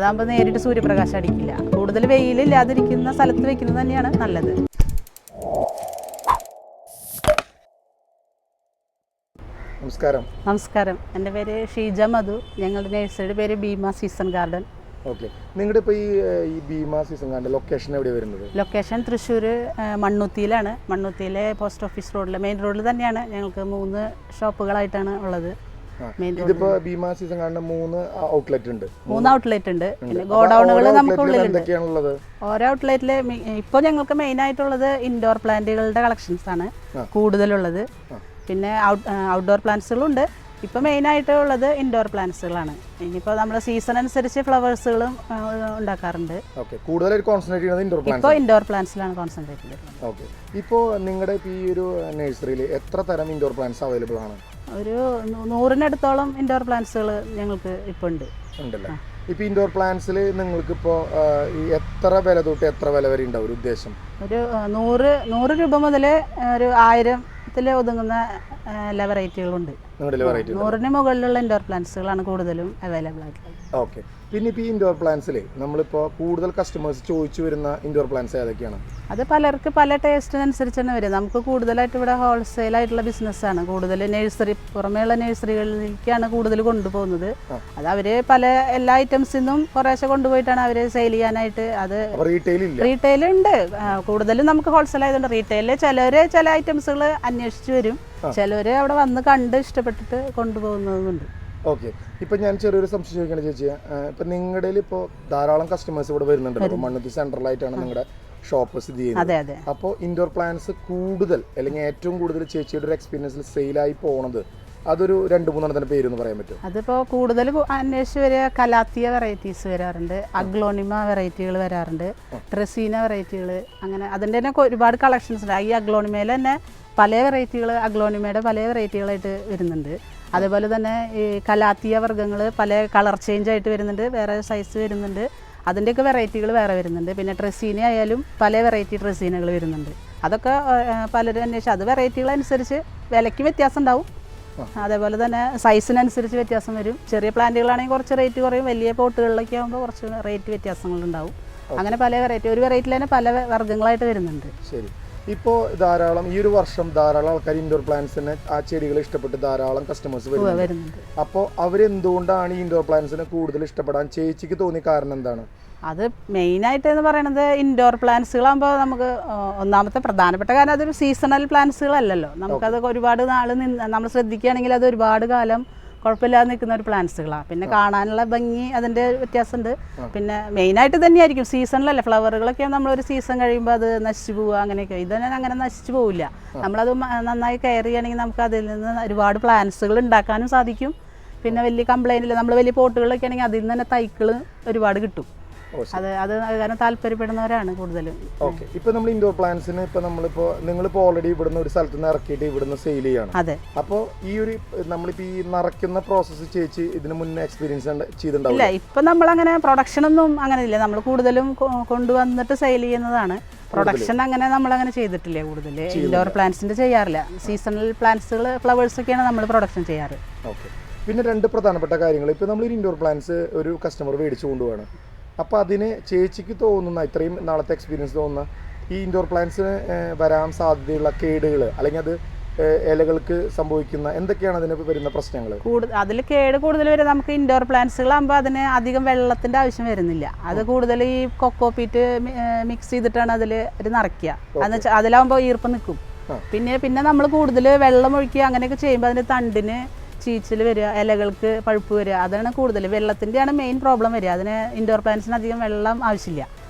അതാകുമ്പോൾ നേരിട്ട് സൂര്യപ്രകാശം അടിക്കില്ല. കൂടുതൽ വെയിലില്ലാതിരിക്കുന്ന സ്ഥലത്ത് വെക്കുന്നത് തന്നെയാണ് നല്ലത്. നമസ്കാരം. എൻ്റെ പേര് ഷീജ മധു. ഞങ്ങളുടെ നഴ്സറിയുടെ പേര് ഭീമ സീസൺ ഗാർഡൻ. ഓക്കെ, നിങ്ങളുടെ ഇപ്പോൾ ഈ ഭീമ സീസൺ ഗാർഡൻ ലൊക്കേഷൻ എവിടെയാണ് വരുന്നത്? ലൊക്കേഷൻ തൃശ്ശൂർ മണ്ണുത്തിയിലാണ്. മണ്ണുത്തിയിലെ പോസ്റ്റ് ഓഫീസ് റോഡിൽ, മെയിൻ റോഡിൽ തന്നെയാണ്. ഞങ്ങൾക്ക് 3 ഷോപ്പുകളായിട്ടാണ് ഉള്ളത്. ഇതിപ്പോൾ ഭീമ സീസൺ ഗാർഡൻ 3 ഔട്ട്ലെറ്റ് ഉണ്ട്. 3 ഔട്ട്ലെറ്റ് ഉണ്ട്. പിന്നെ ഗോഡൌണുകൾ നമുക്ക് ഉള്ളിലുണ്ട്. ഓരോ ഔട്ട്ലെറ്റിൽ ഇപ്പോൾ ഞങ്ങൾക്ക് മെയിൻ ആയിട്ടുള്ളത് ഇൻഡോർ പ്ലാന്റുകളുടെ കളക്ഷൻസ് ആണ് കൂടുതലുള്ളത്. പിന്നെ ഔട്ട്ഡോർ പ്ലാന്റ്സുകളുണ്ട്. ഇപ്പോൾ മെയിനായിട്ടുള്ളത് ഇൻഡോർ പ്ലാന്റ്സുകളാണ്. ഇനിയിപ്പോൾ നമ്മൾ സീസൺ അനുസരിച്ച് ഫ്ലവേഴ്സുകളും ഉണ്ടാക്കാറുണ്ട്. ഇപ്പോൾ ഇൻഡോർ പ്ലാന്റ്സിലാണ് കോൺസെൻട്രേറ്റ് ചെയ്യുന്നത്. ഓക്കെ, ഇപ്പോൾ നിങ്ങളുടെ ഈ ഒരു നഴ്സറിയിൽ എത്ര തരം ഇൻഡോർ പ്ലാന്റ്സ് അവൈലബിൾ ആണ്? ഒരു 100-നടുത്തോളം ഇൻഡോർ പ്ലാന്റ്സുകൾ ഞങ്ങൾക്ക് ഇപ്പോൾ ഉണ്ടല്ലേ. ഇപ്പോൾ ഇൻഡോർ പ്ലാന്റ്സിൽ നിങ്ങൾക്ക് ഇപ്പോൾ എത്ര വില തൊട്ട് എത്ര വില വരെ ഉണ്ടാവും ഒരു ഉദ്ദേശം? ഒരു 100 രൂപ മുതൽ ഒരു 1000-ത്തിൽ ഒതുങ്ങുന്ന എല്ലാ വെറൈറ്റികളുണ്ട്. 100-ന് മുകളിലുള്ള ഇൻഡോർ പ്ലാന്റ്സുകളാണ് കൂടുതലും അവൈലബിൾ ആയിട്ടുള്ളത്. ഓക്കെ, പിന്നെ ഇപ്പോൾ ഈ ഇൻഡോർ പ്ലാന്റ്സിൽ നമ്മളിപ്പോൾ കൂടുതൽ കസ്റ്റമേഴ്സ് ചോദിച്ചു വരുന്ന ഇൻഡോർ പ്ലാന്റ്സ് ഏതൊക്കെയാണ്? അത് പലർക്ക് പല ടേസ്റ്റിനനുസരിച്ചാണ് വരും. നമുക്ക് കൂടുതലായിട്ട് ഇവിടെ ഹോൾസെയിൽ ആയിട്ടുള്ള ബിസിനസ്സാണ്. കൂടുതൽ നഴ്സറി പുറമേയുള്ള നഴ്സറികളിലേക്കാണ് കൂടുതൽ കൊണ്ടുപോകുന്നത്. അത് അവർ എല്ലാ ഐറ്റംസിൽ നിന്നും കുറേശ്ശെ കൊണ്ടുപോയിട്ടാണ് അവർ സെയിൽ ചെയ്യാനായിട്ട്. അത് റീറ്റെയിൽ ഉണ്ട്. കൂടുതലും നമുക്ക് ഹോൾസെയിൽ ആയതുകൊണ്ട് റീറ്റെയിലിൽ ചില ഐറ്റംസുകൾ അന്വേഷിച്ച് വരും. ചിലർ അവിടെ വന്ന് കണ്ട് ഇഷ്ടപ്പെട്ടിട്ട് കൊണ്ടുപോകുന്നതുണ്ട്. ഓക്കെ, ഇപ്പം ഞാൻ ചെറിയൊരു സംശയം ചോദിക്കണം ചേച്ചി. ഇപ്പം നിങ്ങളുടെ ഇപ്പോൾ ധാരാളം കസ്റ്റമേഴ്സ് ഇവിടെ വരുന്നുണ്ടല്ലോ. മണ്ണുത്തി സെൻട്രലായിട്ടാണ് നിങ്ങളുടെ ഷോപ്പ് സ്ഥിതി ചെയ്യുന്നത്. അപ്പോൾ ഇൻഡോർ പ്ലാന്റ്സ് കൂടുതൽ അല്ലെങ്കിൽ ഏറ്റവും കൂടുതൽ ചേച്ചിയുടെ ഒരു എക്സ്പീരിയൻസിൽ സെയിലായി പോണത് അതൊരു 2-3 പേരൊന്ന് പറയാൻ പറ്റും? അതിപ്പോൾ കൂടുതൽ അന്വേഷിച്ച് വരിക കലാത്തിയ വെറൈറ്റീസ് വരാറുണ്ട്, അഗ്ലോണിമ വെറൈറ്റികൾ വരാറുണ്ട്, ട്രെസീന വെറൈറ്റികൾ. അങ്ങനെ അതിൻ്റെ തന്നെ ഒരുപാട് കളക്ഷൻസ് ഉണ്ട്. ഈ അഗ്ലോണിമയിൽ തന്നെ പല വെറൈറ്റികൾ, അഗ്ലോണിമയുടെ പല വെറൈറ്റികളായിട്ട് വരുന്നുണ്ട്. അതേപോലെ തന്നെ ഈ കലാത്തിയ വർഗ്ഗങ്ങൾ പല കളർ ചേഞ്ച് ആയിട്ട് വരുന്നുണ്ട്, വേറെ സൈസ് വരുന്നുണ്ട്. അതിൻ്റെയൊക്കെ വെറൈറ്റികൾ വേറെ വരുന്നുണ്ട്. പിന്നെ ട്രെസീന ആയാലും പല വെറൈറ്റി ട്രെസീനകൾ വരുന്നുണ്ട്. അതൊക്കെ പലരും അന്വേഷിച്ച് അത് വെറൈറ്റികളനുസരിച്ച് വിലയ്ക്ക് വ്യത്യാസം ഉണ്ടാവും. അതേപോലെ തന്നെ സൈസിനനുസരിച്ച് വ്യത്യാസം വരും. ചെറിയ പ്ലാന്റുകളാണെങ്കിൽ കുറച്ച് റേറ്റ് കുറയും, വലിയ പോട്ടുകളിലൊക്കെ ആകുമ്പോൾ കുറച്ച് റേറ്റ് വ്യത്യാസങ്ങളുണ്ടാവും. അങ്ങനെ പല വെറൈറ്റി, ഒരു വെറൈറ്റിയിൽ തന്നെ പല വർഗ്ഗങ്ങളായിട്ട് വരുന്നുണ്ട്. ശരി, ഇപ്പോൾ ഈ ഒരു വർഷം ധാരാളം ആൾക്കാർ ഇൻഡോർ പ്ലാന്റ്സിനെ ആ ചെടികൾ ഇഷ്ടപ്പെട്ട് ധാരാളം കസ്റ്റമേഴ്സ് വരുന്നുണ്ട്. അപ്പോൾ അവരെന്തുകൊണ്ടാണ് ഈ ഇൻഡോർ പ്ലാന്റ്സിനെ കൂടുതൽ ഇഷ്ടപ്പെടാൻ ചേച്ചിക്ക് തോന്നിയ കാരണം എന്താണ്? അത് മെയിനായിട്ട് എന്ന് പറയുന്നത് ഇൻഡോർ പ്ലാന്റ്സുകളാകുമ്പോൾ നമുക്ക് ഒന്നാമത്തെ പ്രധാനപ്പെട്ട കാരണം അതൊരു സീസണൽ പ്ലാന്റ്സുകളല്ലല്ലോ. നമുക്കത് ഒരുപാട് നാൾ നമ്മൾ ശ്രദ്ധിക്കുകയാണെങ്കിൽ അത് ഒരുപാട് കാലം കുഴപ്പമില്ലാതെ നിൽക്കുന്ന ഒരു പ്ലാന്റ്സുകളാണ്. പിന്നെ കാണാനുള്ള ഭംഗി അതിൻ്റെ വ്യത്യാസമുണ്ട്. പിന്നെ മെയിനായിട്ട് തന്നെയായിരിക്കും സീസണിലല്ലേ. ഫ്ലവറുകളൊക്കെ നമ്മളൊരു സീസൺ കഴിയുമ്പോൾ അത് നശിച്ചു പോവുക, അങ്ങനെയൊക്കെ. ഇതന്നെ അങ്ങനെ നശിച്ചു പോവില്ല. നമ്മളത് നന്നായി കെയർ ചെയ്യുകയാണെങ്കിൽ നമുക്ക് അതിൽ നിന്ന് ഒരുപാട് പ്ലാന്റ്സുകൾ ഉണ്ടാക്കാനും സാധിക്കും. പിന്നെ വലിയ കംപ്ലൈൻ്റ് ഇല്ല. നമ്മൾ വലിയ പോട്ടുകളിലൊക്കെ ആണെങ്കിൽ അതിൽ നിന്ന് തന്നെ തൈകൾ ഒരുപാട് കിട്ടും. അത് കാരണം താല്പര്യപ്പെടുന്നവരാണ് കൂടുതലും. ഓക്കെ, ഇപ്പോൾ നമ്മൾ ഇൻഡോർ പ്ലാന്റ്സിന് നിങ്ങളിപ്പോൾ ഓൾറെഡി ഇവിടുന്ന് ഒരു സ്ഥലത്ത് നിന്ന് ഇറക്കിയിട്ട് ഇവിടുന്ന് സെയിൽ ചെയ്യാണ്. അതെ. അപ്പോൾ നമ്മളിപ്പോൾ ഈ നിറയ്ക്കുന്ന പ്രോസസ്സ് ചേച്ചി ഇതിന് മുന്നേ എക്സ്പീരിയൻസ് ചെയ്തിട്ടുണ്ടാവില്ല? ഇല്ല, ഇപ്പം നമ്മളങ്ങനെ പ്രൊഡക്ഷനൊന്നും അങ്ങനെ ഇല്ല. നമ്മൾ കൂടുതലും കൊണ്ടുവന്നിട്ട് സെയിൽ ചെയ്യുന്നതാണ്. പ്രൊഡക്ഷൻ അങ്ങനെ നമ്മളങ്ങനെ ചെയ്തിട്ടില്ല. കൂടുതൽ ഇൻഡോർ പ്ലാന്റ്സിൻ്റെ ചെയ്യാറില്ല. സീസണൽ പ്ലാന്റ്സുകൾ, ഫ്ലവേഴ്സൊക്കെയാണ് നമ്മൾ പ്രൊഡക്ഷൻ ചെയ്യാറ്. ഓക്കെ, പിന്നെ 2 പ്രധാനപ്പെട്ട കാര്യങ്ങൾ. ഇപ്പോൾ നമ്മൾ ഇൻഡോർ പ്ലാന്റ്സ് ഒരു കസ്റ്റമർ മേടിച്ചു കൊണ്ടുപോവാണ്. അപ്പോൾ അതിന് ചേച്ചിക്ക് തോന്നുന്ന, ഇത്രയും നാളത്തെ എക്സ്പീരിയൻസ് തോന്നുന്ന ഈ ഇൻഡോർ പ്ലാന്റ്സിന് വരാൻ സാധ്യതയുള്ള കേടുകൾ അല്ലെങ്കിൽ അത് ഇലകൾക്ക് സംഭവിക്കുന്ന എന്തൊക്കെയാണ് അതിന് വരുന്ന പ്രശ്നങ്ങൾ? അതിൽ കേട് കൂടുതൽ വരെ നമുക്ക് ഇൻഡോർ പ്ലാന്റ്സുകളാകുമ്പോൾ അതിന് അധികം വെള്ളത്തിൻ്റെ ആവശ്യം വരുന്നില്ല. അത് കൂടുതൽ ഈ കൊക്കോപീറ്റ് മിക്സ് ചെയ്തിട്ടാണ് അതിൽ നിറയ്ക്കുക. എന്ന് വെച്ചാൽ അതിലാകുമ്പോൾ ഈർപ്പം നിൽക്കും. പിന്നെ നമ്മൾ കൂടുതൽ വെള്ളം ഒഴിക്കുക അങ്ങനെയൊക്കെ ചെയ്യുമ്പോൾ അതിൻ്റെ തണ്ടിന് ചീച്ചിൽ വരിക, ഇലകൾക്ക് പഴുപ്പ് വരിക. അതാണ് കൂടുതൽ വെള്ളത്തിൻ്റെയാണ് മെയിൻ പ്രോബ്ലം വരിക. അതിന് ഇൻഡോർ പ്ലാന്റ്സിന് അധികം വെള്ളം ആവശ്യമില്ല.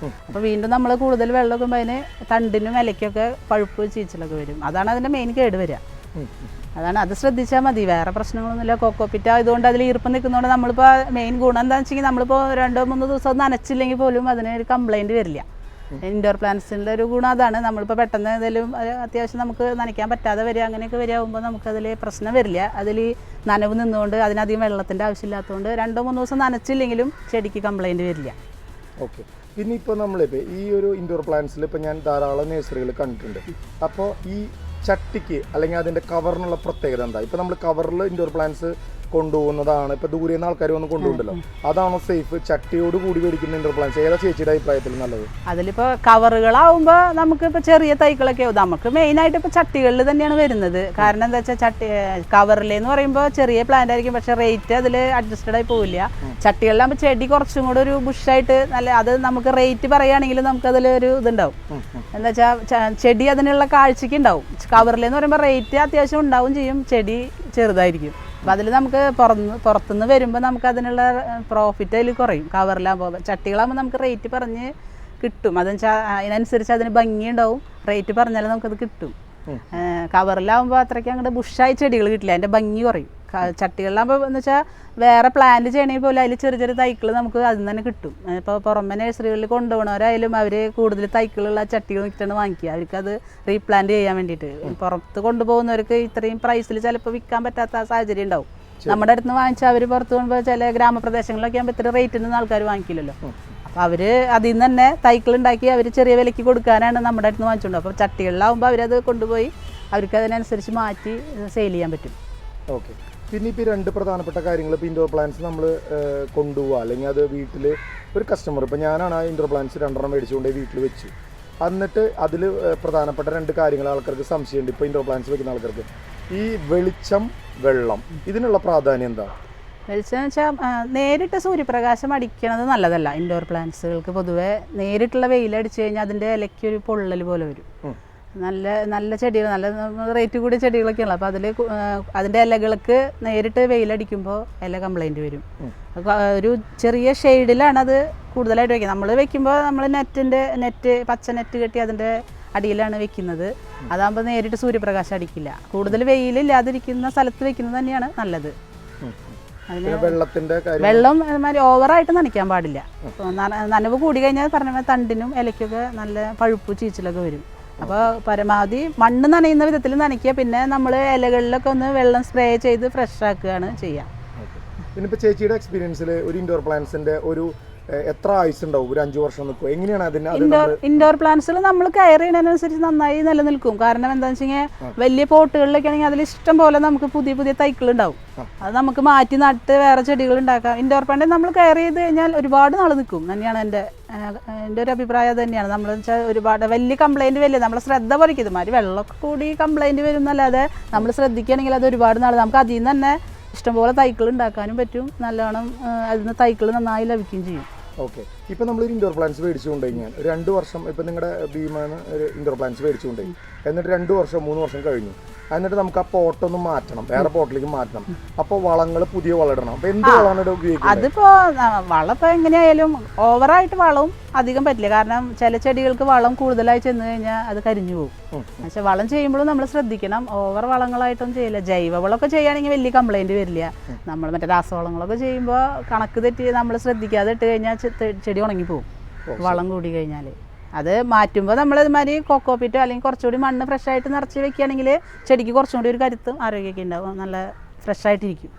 അപ്പോൾ വീണ്ടും നമ്മൾ കൂടുതൽ വെള്ളം വെക്കുമ്പോൾ അതിന് തണ്ടിനും ഇലയ്ക്കൊക്കെ പഴുപ്പ് ചീച്ചിലൊക്കെ വരും. അതാണ് അതിൻ്റെ മെയിൻ കേട് വരിക. അത് ശ്രദ്ധിച്ചാൽ മതി. വേറെ പ്രശ്നങ്ങളൊന്നുമില്ല. കൊക്കോപിറ്റ ആയതുകൊണ്ട് അതിൽ ഈർപ്പം നിൽക്കുന്നതുകൊണ്ട് നമ്മളിപ്പോൾ മെയിൻ ഗുണം എന്താണെന്ന് വെച്ചെങ്കിൽ നമ്മളിപ്പോൾ 2-3 ദിവസം നനച്ചില്ലെങ്കിൽ പോലും അതിന് ഒരു കംപ്ലൈൻറ്റ് വരില്ല. ഇൻഡോർ പ്ലാന്റ്സിൻ്റെ ഒരു ഗുണം അതാണ്. നമ്മളിപ്പോൾ പെട്ടെന്ന് എന്തെങ്കിലും അത്യാവശ്യം നമുക്ക് നനയ്ക്കാൻ പറ്റാതെ വരിക, അങ്ങനെയൊക്കെ വരികയാകുമ്പോൾ നമുക്കതിൽ പ്രശ്നം വരില്ല. അതിൽ നനവ് നിന്നുകൊണ്ട് അതിനധികം വെള്ളത്തിൻ്റെ ആവശ്യമില്ലാത്തതുകൊണ്ട് 2-3 ദിവസം നനച്ചില്ലെങ്കിലും ചെടിക്ക് കംപ്ലൈൻറ്റ് വരില്ല. ഓക്കെ, പിന്നെ ഇപ്പോൾ നമ്മളിപ്പോൾ ഈ ഒരു ഇൻഡോർ പ്ലാന്റ്സിൽ ഇപ്പോൾ ഞാൻ ധാരാളം നഴ്സറികൾ കണ്ടിട്ടുണ്ട്. അപ്പോൾ ഈ ചട്ടിക്ക് അല്ലെങ്കിൽ അതിൻ്റെ കവറിനുള്ള പ്രത്യേകത എന്താ? ഇപ്പോൾ നമ്മൾ കവറിൽ ഇൻഡോർ പ്ലാന്റ്സ് കൊണ്ടുപോകുന്നതാണ് ഇപ്പൊ ദൂരെ നിന്ന് ആൾക്കാർ വന്ന് കൊണ്ടുപോകുന്നുണ്ടല്ലോ, അതാണോ സേഫ്? ചട്ടിയോട് കൂടി മേടിക്കുന്ന ഇൻഡോർ പ്ലാന്റ്സ് ഏതാ ചേച്ചിയുടെ അഭിപ്രായത്തിൽ നല്ലത്? അതിലിപ്പോൾ കവറുകളാവുമ്പോൾ നമുക്ക് ഇപ്പോൾ ചെറിയ തൈകളൊക്കെ ആവും. നമുക്ക് മെയിനായിട്ട് ഇപ്പോൾ ചട്ടികളിൽ തന്നെയാണ് വരുന്നത്. കാരണം എന്താ വെച്ചാൽ കവറിലെന്ന് പറയുമ്പോൾ ചെറിയ പ്ലാന്റ് ആയിരിക്കും, പക്ഷേ റേറ്റ് അതിൽ അഡ്ജസ്റ്റഡ് ആയി പോവില്ല. ചട്ടികളിലാകുമ്പോൾ ചെടി കുറച്ചും കൂടെ ഒരു ബുഷായിട്ട് നല്ല, അത് നമുക്ക് റേറ്റ് പറയുകയാണെങ്കിൽ നമുക്കതിലൊരു ഇതുണ്ടാവും. എന്താ വെച്ചാൽ ചെടി അതിനുള്ള കാഴ്ചയ്ക്ക് ഉണ്ടാവും. കവറിലെന്ന് പറയുമ്പോൾ റേറ്റ് അത്യാവശ്യം ഉണ്ടാവും ചെയ്യും, ചെടി ചെറുതായിരിക്കും. അപ്പോൾ അതിൽ നമുക്ക് പുറത്തുനിന്ന് വരുമ്പോൾ നമുക്ക് അതിനുള്ള പ്രോഫിറ്റ് അതിൽ കുറയും. കവറിലാകുമ്പോൾ, ചട്ടികളാകുമ്പോൾ നമുക്ക് റേറ്റ് പറഞ്ഞ് കിട്ടും. അതെന്ന് വെച്ചാൽ അതിനനുസരിച്ച് അതിന് ഭംഗിയുണ്ടാവും, റേറ്റ് പറഞ്ഞാൽ നമുക്കത് കിട്ടും. കവറിലാകുമ്പോൾ അത്രയ്ക്ക് അങ്ങോട്ട് ബുഷായി ചെടികൾ കിട്ടില്ല, അതിൻ്റെ ഭംഗി കുറയും. ചട്ടികളിലാകുമ്പോൾ എന്ന് വെച്ചാൽ വേറെ പ്ലാന്റ് ചെയ്യണമെങ്കിൽ പോലും അതിൽ ചെറിയ ചെറിയ തൈകൾ നമുക്ക് അതിൽ തന്നെ കിട്ടും. ഇപ്പോൾ പുറമെ നഴ്സറികളിൽ കൊണ്ടുപോകണവരായാലും അവർ കൂടുതൽ തൈകളുള്ള ചട്ടികൾ നോക്കിയിട്ടാണ് വാങ്ങിക്കുക. അവർക്കത് റീപ്ലാന്റ് ചെയ്യാൻ വേണ്ടിയിട്ട്. പുറത്ത് കൊണ്ടുപോകുന്നവർക്ക് ഇത്രയും പ്രൈസിൽ ചിലപ്പോൾ വിൽക്കാൻ പറ്റാത്ത സാഹചര്യം ഉണ്ടാവും. നമ്മുടെ അടുത്ത് നിന്ന് വാങ്ങിച്ചാൽ അവർ പുറത്ത് കൊണ്ടുപോയി ചില ഗ്രാമപ്രദേശങ്ങളിലൊക്കെ ആകുമ്പോൾ ഇത്ര റേറ്റിൽ ആൾക്കാർ വാങ്ങിക്കില്ലല്ലോ. അപ്പോൾ അവർ അതിൽ നിന്ന് തന്നെ തൈകൾ ഉണ്ടാക്കി അവർ ചെറിയ വിലയ്ക്ക് കൊടുക്കാനാണ് നമ്മുടെ അടുത്ത് നിന്ന് വാങ്ങിച്ചുകൊണ്ട്. അപ്പോൾ ചട്ടികളിലാവുമ്പോൾ അവരത് കൊണ്ടുപോയി അവർക്ക് അതിനനുസരിച്ച് മാറ്റി സെയിൽ ചെയ്യാൻ പറ്റും. ഓക്കെ. പിന്നെ ഇപ്പോൾ രണ്ട് പ്രധാനപ്പെട്ട കാര്യങ്ങൾ, ഇപ്പോൾ ഇൻഡോർ പ്ലാന്റ്സ് നമ്മൾ കൊണ്ടുപോവുക അല്ലെങ്കിൽ അത് വീട്ടിൽ ഒരു കസ്റ്റമർ, ഇപ്പോൾ ഞാനാണ് ആ ഇൻഡോർ പ്ലാന്റ്സ് 2 മേടിച്ചുകൊണ്ട് വീട്ടിൽ വെച്ചു. എന്നിട്ട് അതിൽ പ്രധാനപ്പെട്ട 2 കാര്യങ്ങൾ ആൾക്കാർക്ക് സംശയമുണ്ട്. ഇപ്പോൾ ഇൻഡോർ പ്ലാന്റ്സ് വെക്കുന്ന ആൾക്കാർക്ക് ഈ വെളിച്ചം, വെള്ളം, ഇതിനുള്ള പ്രാധാന്യം എന്താ? വെളിച്ചം എന്ന് വെച്ചാൽ നേരിട്ട് സൂര്യപ്രകാശം അടിക്കണത് നല്ലതല്ല. ഇൻഡോർ പ്ലാന്റ്സുകൾക്ക് പൊതുവെ നേരിട്ടുള്ള വെയിലടിച്ചു കഴിഞ്ഞാൽ അതിൻ്റെ ഇലയ്ക്ക് ഒരു പൊള്ളൽ പോലെ വരും. നല്ല നല്ല ചെടികൾ, നല്ല റേറ്റ് കൂടിയ ചെടികളൊക്കെയാണ്. അപ്പോൾ അതിൻ്റെ ഇലകൾക്ക് നേരിട്ട് വെയിലടിക്കുമ്പോൾ ഇല കംപ്ലൈൻറ്റ് വരും. ഒരു ചെറിയ ഷെയ്ഡിലാണ് അത് കൂടുതലായിട്ട് വയ്ക്കുന്നത്. നമ്മൾ വെക്കുമ്പോൾ നമ്മൾ നെറ്റ് പച്ച നെറ്റ് കെട്ടി അതിൻ്റെ അടിയിലാണ് വെക്കുന്നത്. അതാകുമ്പോൾ നേരിട്ട് സൂര്യപ്രകാശം അടിക്കില്ല. കൂടുതൽ വെയിലില്ലാതിരിക്കുന്ന സ്ഥലത്ത് വെക്കുന്നത് തന്നെയാണ് നല്ലത്. വെള്ളം അതുമാതിരി ഓവറായിട്ട് നനയ്ക്കാൻ പാടില്ല. നനവ് കൂടി കഴിഞ്ഞാൽ പറഞ്ഞ തണ്ടിനും ഇലയ്ക്കൊക്കെ നല്ല പഴുപ്പ് ചീച്ചിലൊക്കെ വരും. അപ്പോൾ പരമാവധി മണ്ണ് നനയുന്ന വിധത്തിൽ നനയ്ക്കുക. പിന്നെ നമ്മൾ ഇലകളിലൊക്കെ ഒന്ന് വെള്ളം സ്പ്രേ ചെയ്ത് ഫ്രഷ് ആക്കുകയാണ് ചെയ്യുക. പിന്നെ ഇപ്പോൾ ചേച്ചിയുടെ എക്സ്പീരിയൻസിൽ ഒരു ഇൻഡോർ പ്ലാന്റ്സിൻ്റെ ഒരു എത്ര ആയുസ് ഉണ്ടാവും? ഒരു 5 വർഷം നിൽക്കും? എങ്ങനെയാണ് അതിന്? ഇൻഡോർ പ്ലാന്റ്സുകൾ നമ്മൾ കെയർ ചെയ്യുന്നതിനനുസരിച്ച് നന്നായി നിലനിൽക്കും. കാരണം എന്താണെന്ന് വെച്ച് കഴിഞ്ഞാൽ വലിയ പോട്ടുകളിലൊക്കെ ആണെങ്കിൽ അതിൽ ഇഷ്ടം പോലെ നമുക്ക് പുതിയ പുതിയ തൈകൾ ഉണ്ടാവും. അത് നമുക്ക് മാറ്റി നട്ട് വേറെ ചെടികൾ ഉണ്ടാക്കാം. ഇൻഡോർ പ്ലാന്റ് നമ്മൾ കെയർ ചെയ്ത് കഴിഞ്ഞാൽ ഒരുപാട് നാൾ നിൽക്കും തന്നെയാണ് എൻ്റെ ഒരു അഭിപ്രായം. തന്നെയാണ് നമ്മൾ വെച്ചാൽ ഒരുപാട് വലിയ കംപ്ലൈൻറ്റ് നമ്മൾ ശ്രദ്ധ പറിക്കും. ഇതുമാതിരി വെള്ളമൊക്കെ കൂടി കംപ്ലൈൻറ്റ് വരും എന്നല്ലാതെ നമ്മൾ ശ്രദ്ധിക്കുകയാണെങ്കിൽ അത് ഒരുപാട് നാൾ നമുക്ക് അതിൽ നിന്ന് തന്നെ ഇഷ്ടംപോലെ തൈകൾ ഉണ്ടാക്കാനും പറ്റും. നല്ലോണം അതിൽ നിന്ന് തൈകൾ നന്നായി ലഭിക്കുകയും ചെയ്യും. ഓക്കെ. ഇപ്പോൾ നമ്മളൊരു ഇൻഡോർ പ്ലാന്റ്സ് മേടിച്ചുകൊണ്ട് കഴിഞ്ഞാൽ 2 വർഷം, ഇപ്പോൾ നിങ്ങളുടെ ഭീമാണ് ഒരു ഇൻഡോർ പ്ലാന്റ്സ് മേടിച്ചുകൊണ്ട് എന്നിട്ട് 2 വർഷം 3 വർഷം കഴിഞ്ഞു, എന്നിട്ട് നമുക്ക് ആ പോട്ടൊന്ന് മാറ്റണം, വേറെ പോട്ടിലേക്ക് മാറ്റണം. അപ്പോൾ വളങ്ങൾ പുതിയ വളം ഇടണം. അപ്പോൾ എന്ത് വളമാണ് ഉപയോഗിക്കുന്നത്? അതിപ്പോൾ വളം ഇപ്പോൾ എങ്ങനെയായാലും ഓവറായിട്ട് വളവും അധികം പറ്റില്ല. കാരണം ചില ചെടികൾക്ക് വളം കൂടുതലായി ചെന്ന് കഴിഞ്ഞാൽ അത് കരിഞ്ഞു പോകും. പക്ഷേ വളം ചെയ്യുമ്പോഴും നമ്മൾ ശ്രദ്ധിക്കണം. ഓവർ വളങ്ങളായിട്ടൊന്നും ചെയ്യില്ല. ജൈവവളമൊക്കെ ചെയ്യുകയാണെങ്കിൽ വലിയ കംപ്ലൈൻറ്റ് വരില്ല. നമ്മൾ മറ്റേ രാസവളങ്ങളൊക്കെ ചെയ്യുമ്പോൾ കണക്ക് തെറ്റി നമ്മൾ ശ്രദ്ധിക്കാതെ ഇട്ട് കഴിഞ്ഞാൽ ചെടി ഉണങ്ങിപ്പോകും വളം കൂടി കഴിഞ്ഞാൽ. അത് മാറ്റുമ്പോൾ നമ്മളിതുമാതിരി കൊക്കോപ്പിറ്റോ അല്ലെങ്കിൽ കുറച്ചുകൂടി മണ്ണ് ഫ്രഷായിട്ട് നിറച്ച് വെക്കുകയാണെങ്കിൽ ചെടിക്ക് കുറച്ചും കൂടി ഒരു കരുത്തും ആരോഗ്യമൊക്കെ ഉണ്ടാവും. നല്ല ഫ്രഷായിട്ടിരിക്കും.